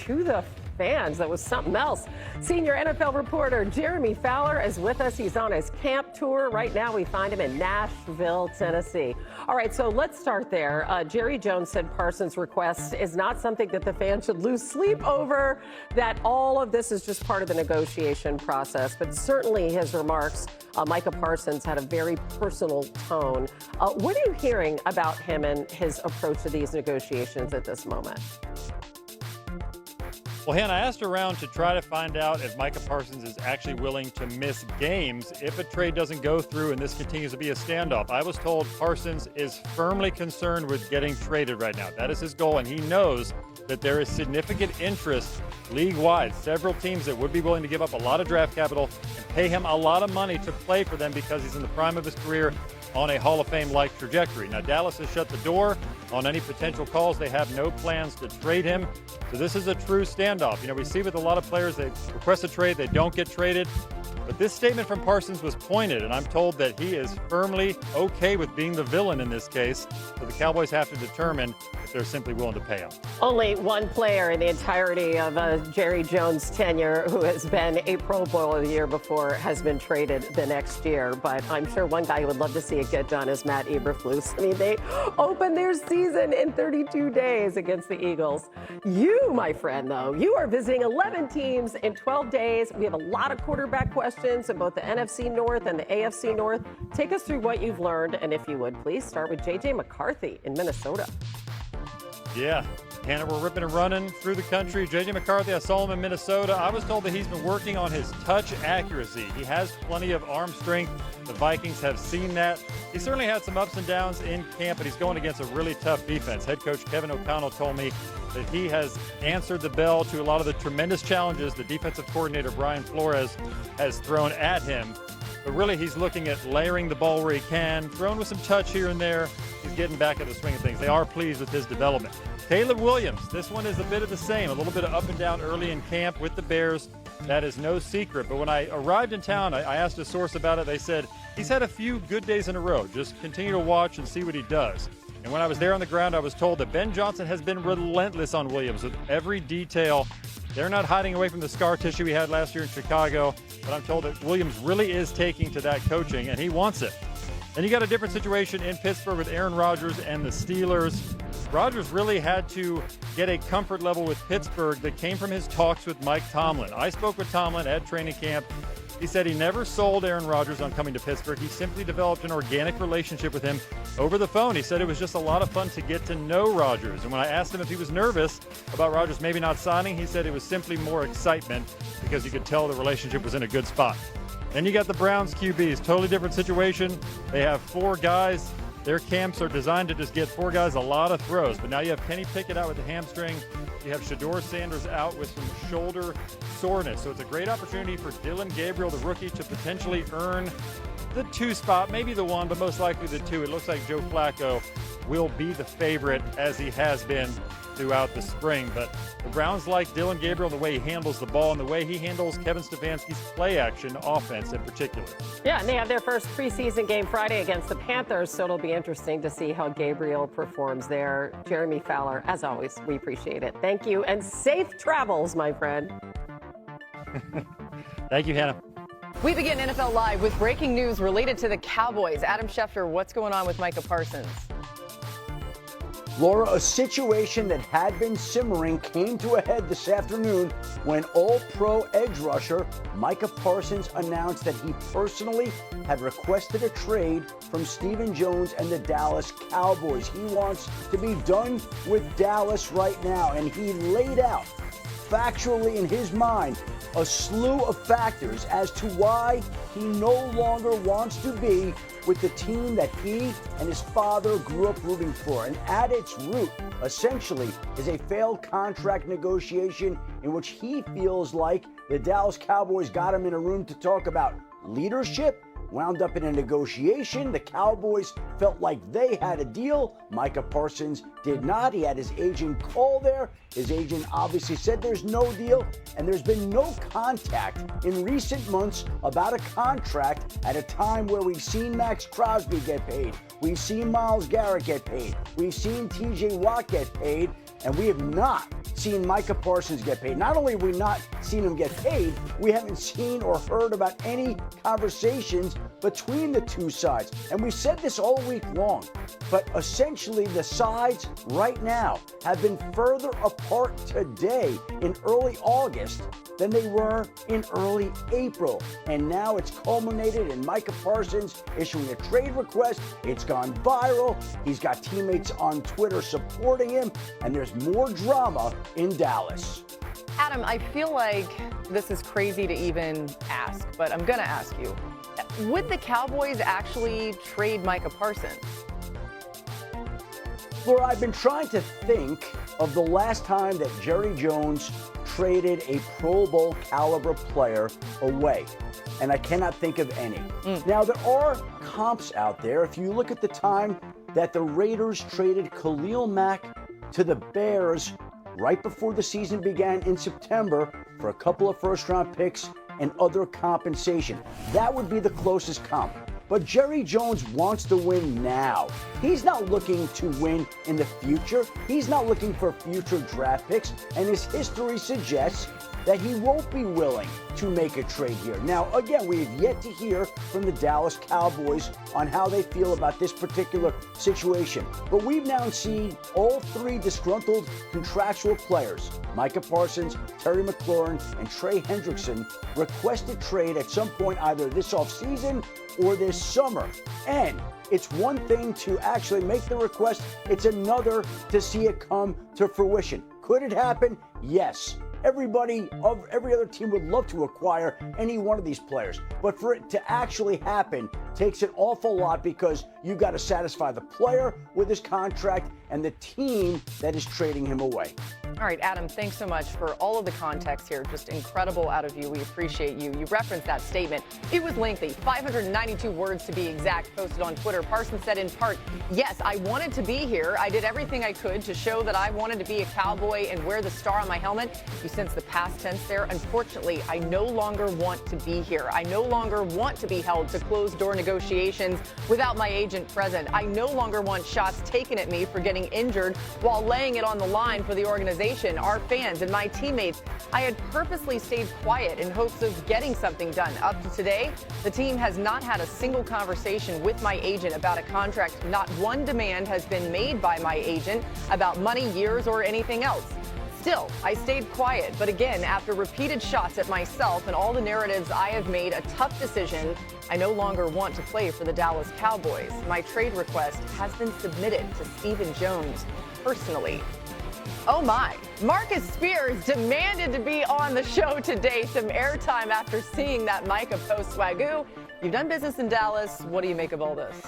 to the fans. That was something else. Senior NFL reporter Jeremy Fowler is with us. He's on his camp tour. Right now we find him in Nashville, Tennessee. All right, so let's start there. Jerry Jones said Parsons' request is not something that the fans should lose sleep over, that all of this is just part of the negotiation process. But certainly his remarks, Micah Parsons, had a very personal tone. What are you hearing about him and his approach to these negotiations at this moment? Well, Hannah, I asked around to try to find out if Micah Parsons is actually willing to miss games if a trade doesn't go through and this continues to be a standoff. I was told Parsons is firmly concerned with getting traded right now. That is his goal, and he knows that there is significant interest league-wide. Several teams that would be willing to give up a lot of draft capital and pay him a lot of money to play for them because he's in the prime of his career on a Hall of Fame-like trajectory. Now, Dallas has shut the door on any potential calls. They have no plans to trade him. So this is a true standoff. You know, we see with a lot of players, they request a trade, they don't get traded. But this statement from Parsons was pointed, and I'm told that he is firmly okay with being the villain in this case. So the Cowboys have to determine if they're simply willing to pay him. Only one player in the entirety of Jerry Jones' tenure who has been a Pro Bowler the year before has been traded the next year. But I'm sure one guy who would love to see it get done is Matt Eberflus. I mean, they opened their season in 32 days against the Eagles. You, my friend, though, you are visiting 11 teams in 12 days. We have a lot of quarterback questions in both the NFC North and the AFC North. Take us through what you've learned, and if you would, please start with J.J. McCarthy in Minnesota. Yeah, Hannah, we're ripping and running through the country. J.J. McCarthy, I saw him in Minnesota. I was told that he's been working on his touch accuracy. He has plenty of arm strength. The Vikings have seen that. He certainly had some ups and downs in camp, but he's going against a really tough defense. Head coach Kevin O'Connell told me that he has answered the bell to a lot of the tremendous challenges the defensive coordinator Brian Flores has thrown at him. But really, he's looking at layering the ball where he can, throwing with some touch here and there. He's getting back at the swing of things. They are pleased with his development. Caleb Williams, this one is a bit of the same, a little bit of up and down early in camp with the Bears. That is no secret. But when I arrived in town, I asked a source about it. They said he's had a few good days in a row. Just continue to watch and see what he does. And when I was there on the ground, I was told that Ben Johnson has been relentless on Williams with every detail. They're not hiding away from the scar tissue he had last year in Chicago, but I'm told that Williams really is taking to that coaching, and he wants it. Then you got a different situation in Pittsburgh with Aaron Rodgers and the Steelers. Rodgers really had to get a comfort level with Pittsburgh that came from his talks with Mike Tomlin. I spoke with Tomlin at training camp. He said he never sold Aaron Rodgers on coming to Pittsburgh. He simply developed an organic relationship with him over the phone. He said it was just a lot of fun to get to know Rodgers. And when I asked him if he was nervous about Rodgers maybe not signing, he said it was simply more excitement because you could tell the relationship was in a good spot. Then you got the Browns QBs, totally different situation. They have 4 guys. Their camps are designed to just get 4 guys a lot of throws. But now you have Kenny Pickett out with the hamstring. You have Shedeur Sanders out with some shoulder soreness. So it's a great opportunity for Dylan Gabriel, the rookie, to potentially earn the 2 spot, maybe the 1, but most likely the 2. It looks like Joe Flacco will be the favorite as he has been throughout the spring. But the Browns like Dylan Gabriel, the way he handles the ball and the way he handles Kevin Stefanski's play action offense in particular. Yeah, and they have their first preseason game Friday against the Panthers, so it'll be interesting to see how Gabriel performs there. Jeremy Fowler, as always, we appreciate it. Thank you, and safe travels, my friend. Thank you, Hannah. We begin NFL Live with breaking news related to the Cowboys. Adam Schefter, what's going on with Micah Parsons? Laura, a situation that had been simmering came to a head this afternoon when All-Pro edge rusher Micah Parsons announced that he personally had requested a trade from Stephen Jones and the Dallas Cowboys. He wants to be done with Dallas right now, and he laid out factually in his mind a slew of factors as to why he no longer wants to be with the team that he and his father grew up rooting for. And at its root, essentially, is a failed contract negotiation in which he feels like the Dallas Cowboys got him in a room to talk about leadership, wound up in a negotiation. The Cowboys felt like they had a deal. Micah Parsons did not. He had his agent call there. His agent obviously said there's no deal, and there's been no contact in recent months about a contract at a time where we've seen Max Crosby get paid. We've seen Myles Garrett get paid. We've seen TJ Watt get paid. and we have not seen Micah Parsons get paid. Not only have we not seen him get paid, we haven't seen or heard about any conversations between the two sides. And we said this all week long, but essentially the sides right now have been further apart today in early August than they were in early April. And now it's culminated in Micah Parsons issuing a trade request. It's gone viral. He's got teammates on Twitter supporting him, and there's more drama in Dallas. Adam, I feel like this is crazy to even ask, but I'm going to ask you. Would the Cowboys actually trade Micah Parsons? Laura, I've been trying to think of the last time that Jerry Jones traded a Pro Bowl caliber player away, and I cannot think of any. Now, there are comps out there. If you look at the time that the Raiders traded Khalil Mack to the Bears right before the season began in September for a couple of first-round picks and other compensation, that would be the closest comp. But Jerry Jones wants to win now. He's not looking to win in the future. He's not looking for future draft picks, and his history suggests that he won't be willing to make a trade here. Now, again, we have yet to hear from the Dallas Cowboys on how they feel about this particular situation. But we've now seen all three disgruntled contractual players, Micah Parsons, Terry McLaurin, and Trey Hendrickson, request a trade at some point either this offseason or this summer. And it's one thing to actually make the request, it's another to see it come to fruition. Could it happen? Yes. Everybody of every other team would love to acquire any one of these players, but for it to actually happen takes an awful lot because you've got to satisfy the player with his contract and the team that is trading him away. All right, Adam, thanks so much for all of the context here. Just incredible out of you. We appreciate you. You referenced that statement. It was lengthy, 592 words to be exact, posted on Twitter. Parsons said in part, yes, I wanted to be here. I did everything I could to show that I wanted to be a Cowboy and wear the star on my helmet. You sense the past tense there. Unfortunately, I no longer want to be here. I no longer want to be held to closed-door negotiations without my agent present. I no longer want shots taken at me for getting injured while laying it on the line for the organization, our fans, and my teammates. I had purposely stayed quiet in hopes of getting something done. Up to today, the team has not had a single conversation with my agent about a contract. Not one demand has been made by my agent about money, years, or anything else. Still, I stayed quiet, but again, after repeated shots at myself and all the narratives I have made a tough decision, I no longer want to play for the Dallas Cowboys. My trade request has been submitted to Stephen Jones personally. Oh my, Marcus Spears demanded to be on the show today. Some airtime after seeing that Micah post. Swagoo, you've done business in Dallas. What do you make of all this?